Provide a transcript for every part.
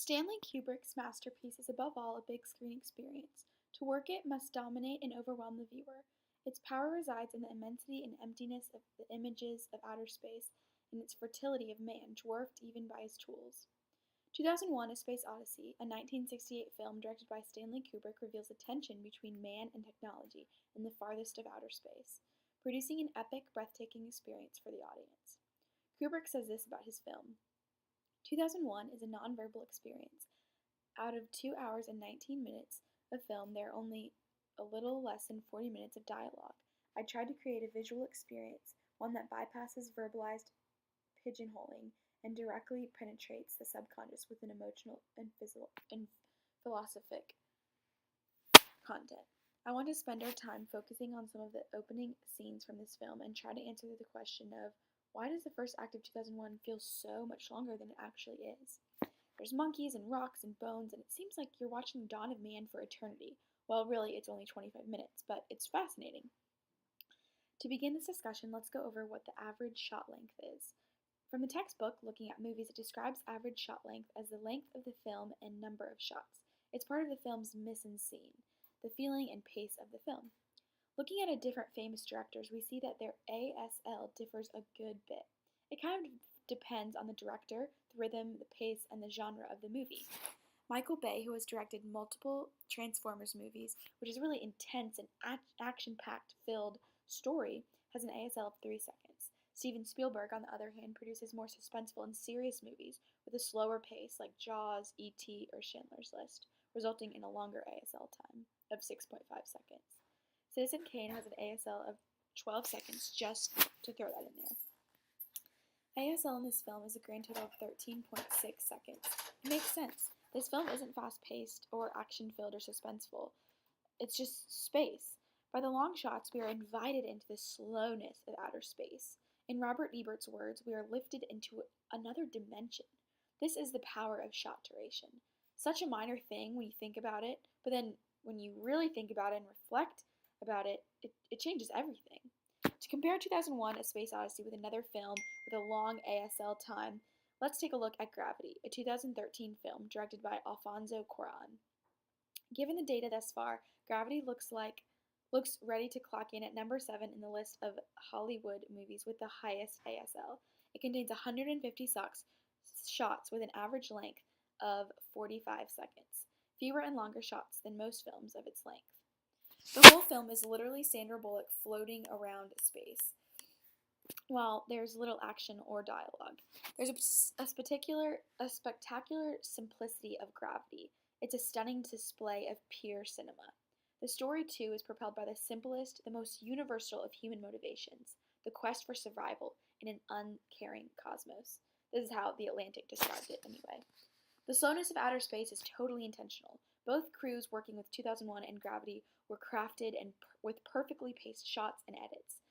Stanley Kubrick's masterpiece is above all a big screen experience. To work it must dominate and overwhelm the viewer. Its power resides in the immensity and emptiness of the images of outer space and its fertility of man, dwarfed even by his tools. 2001: A Space Odyssey, a 1968 film directed by Stanley Kubrick, reveals the tension between man and technology in the farthest of outer space, producing an epic, breathtaking experience for the audience. Kubrick says this about his film: 2001 is a nonverbal experience. Out of 2 hours and 19 minutes of film, there are only a little less than 40 minutes of dialogue. I tried to create a visual experience, one that bypasses verbalized pigeonholing and directly penetrates the subconscious with an emotional and philosophic content. I want to spend our time focusing on some of the opening scenes from this film and try to answer the question of why does the first act of 2001 feel so much longer than it actually is? There's monkeys and rocks and bones, and it seems like you're watching the dawn of man for eternity. Well, really, it's only 25 minutes, but it's fascinating. To begin this discussion, let's go over what the average shot length is. From the textbook, Looking at Movies, it describes average shot length as the length of the film and number of shots. It's part of the film's mise en scene, the feeling and pace of the film. Looking at different famous directors, we see that their ASL differs a good bit. It kind of depends on the director, the rhythm, the pace, and the genre of the movie. Michael Bay, who has directed multiple Transformers movies, which is a really intense and action-packed filled story, has an ASL of 3 seconds. Steven Spielberg, on the other hand, produces more suspenseful and serious movies with a slower pace like Jaws, E.T., or Schindler's List, resulting in a longer ASL time of 6.5 seconds. Citizen Kane has an ASL of 12 seconds, just to throw that in there. ASL in this film is a grand total of 13.6 seconds. It makes sense. This film isn't fast-paced or action-filled or suspenseful. It's just space. By the long shots, we are invited into the slowness of outer space. In Robert Ebert's words, we are lifted into another dimension. This is the power of shot duration. Such a minor thing when you think about it, but then when you really think about it and reflect about it, it changes everything. To compare 2001: A Space Odyssey with another film with a long ASL time, let's take a look at Gravity, a 2013 film directed by Alfonso Cuarón. Given the data thus far, Gravity looks ready to clock in at number 7 in the list of Hollywood movies with the highest ASL. It contains 150 shots with an average length of 45 seconds, fewer and longer shots than most films of its length. The whole film is literally Sandra Bullock floating around space, while there's little action or dialogue. There's a spectacular simplicity of Gravity. It's a stunning display of pure cinema. The story, too, is propelled by the simplest, the most universal of human motivations, the quest for survival in an uncaring cosmos. This is how The Atlantic described it, anyway. The slowness of outer space is totally intentional. Both crews working with 2001 and Gravity were crafted and with perfectly paced shots and edits.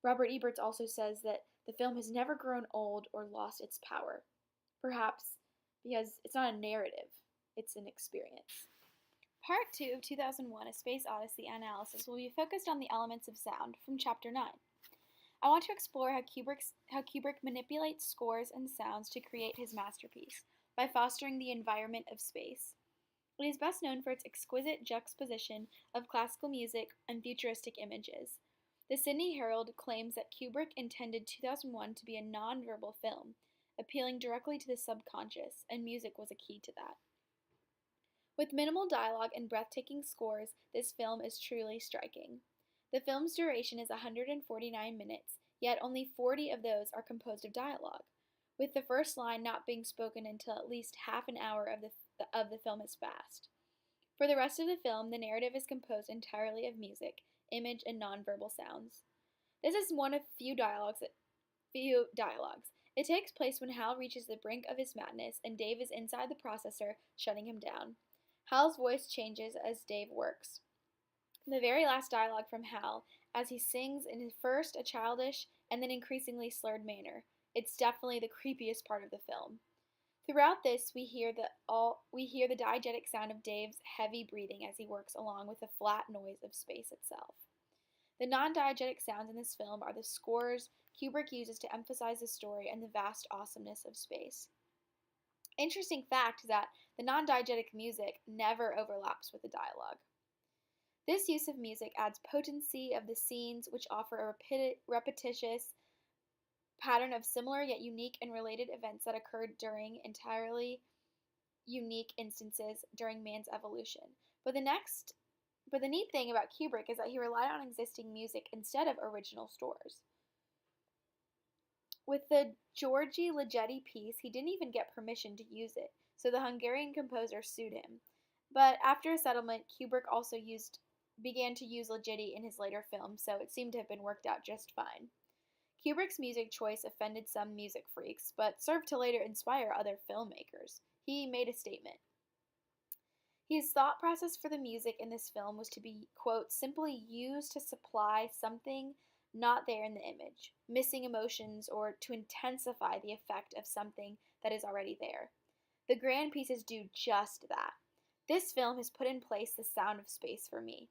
Robert Ebert also says that the film has never grown old or lost its power. Perhaps because it's not a narrative, it's an experience. Part 2 of 2001: A Space Odyssey analysis will be focused on the elements of sound from Chapter 9. I want to explore how Kubrick manipulates scores and sounds to create his masterpiece by fostering the environment of space. It is best known for its exquisite juxtaposition of classical music and futuristic images. The Sydney Herald claims that Kubrick intended 2001 to be a non-verbal film, appealing directly to the subconscious, and music was a key to that. With minimal dialogue and breathtaking scores, this film is truly striking. The film's duration is 149 minutes, yet only 40 of those are composed of dialogue, with the first line not being spoken until at least half an hour of the film has passed. For the rest of the film, the narrative is composed entirely of music, image, and nonverbal sounds. This is one of few dialogues. It takes place when Hal reaches the brink of his madness and Dave is inside the processor, shutting him down. Hal's voice changes as Dave works. The very last dialogue from Hal, as he sings in his first a childish and then increasingly slurred manner. It's definitely the creepiest part of the film. Throughout this, we hear the diegetic sound of Dave's heavy breathing as he works along with the flat noise of space itself. The non-diegetic sounds in this film are the scores Kubrick uses to emphasize the story and the vast awesomeness of space. Interesting fact is that the non-diegetic music never overlaps with the dialogue. This use of music adds potency of the scenes, which offer a repetitious pattern of similar yet unique and related events that occurred during entirely unique instances during man's evolution. But the neat thing about Kubrick is that he relied on existing music instead of original scores. With the Georgi Ligeti piece, he didn't even get permission to use it, so the Hungarian composer sued him. But after a settlement, Kubrick also began to use Ligeti in his later films, so it seemed to have been worked out just fine. Kubrick's music choice offended some music freaks, but served to later inspire other filmmakers. He made a statement. His thought process for the music in this film was to be, quote, simply used to supply something not there in the image, missing emotions, or to intensify the effect of something that is already there. The grand pieces do just that. This film has put in place the sound of space for me.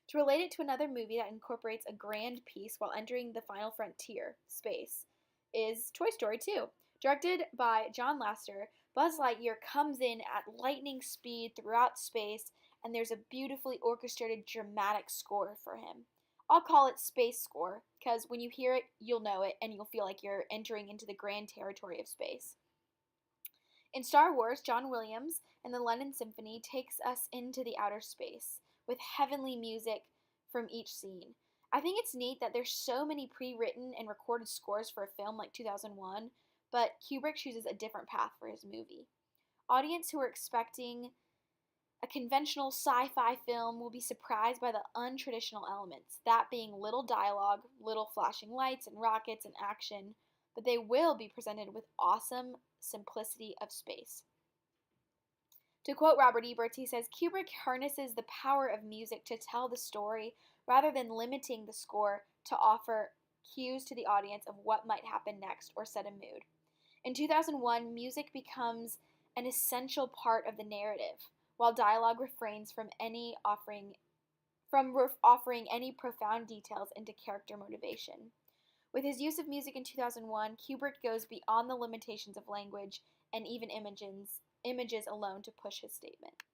To relate it to another movie that incorporates a grand piece while entering the final frontier, space, is Toy Story 2. Directed by John Lasseter, Buzz Lightyear comes in at lightning speed throughout space, and there's a beautifully orchestrated dramatic score for him. I'll call it space score, because when you hear it, you'll know it, and you'll feel like you're entering into the grand territory of space. In Star Wars, John Williams and the London Symphony takes us into the outer space, with heavenly music from each scene. I think it's neat that there's so many pre-written and recorded scores for a film like 2001, but Kubrick chooses a different path for his movie. Audience who are expecting a conventional sci-fi film will be surprised by the untraditional elements, that being little dialogue, little flashing lights and rockets and action, but they will be presented with awesome simplicity of space. To quote Robert Ebert, he says, Kubrick harnesses the power of music to tell the story rather than limiting the score to offer cues to the audience of what might happen next or set a mood. In 2001, music becomes an essential part of the narrative, while dialogue refrains from offering any profound details into character motivation. With his use of music in 2001, Kubrick goes beyond the limitations of language and even images alone to push his statement.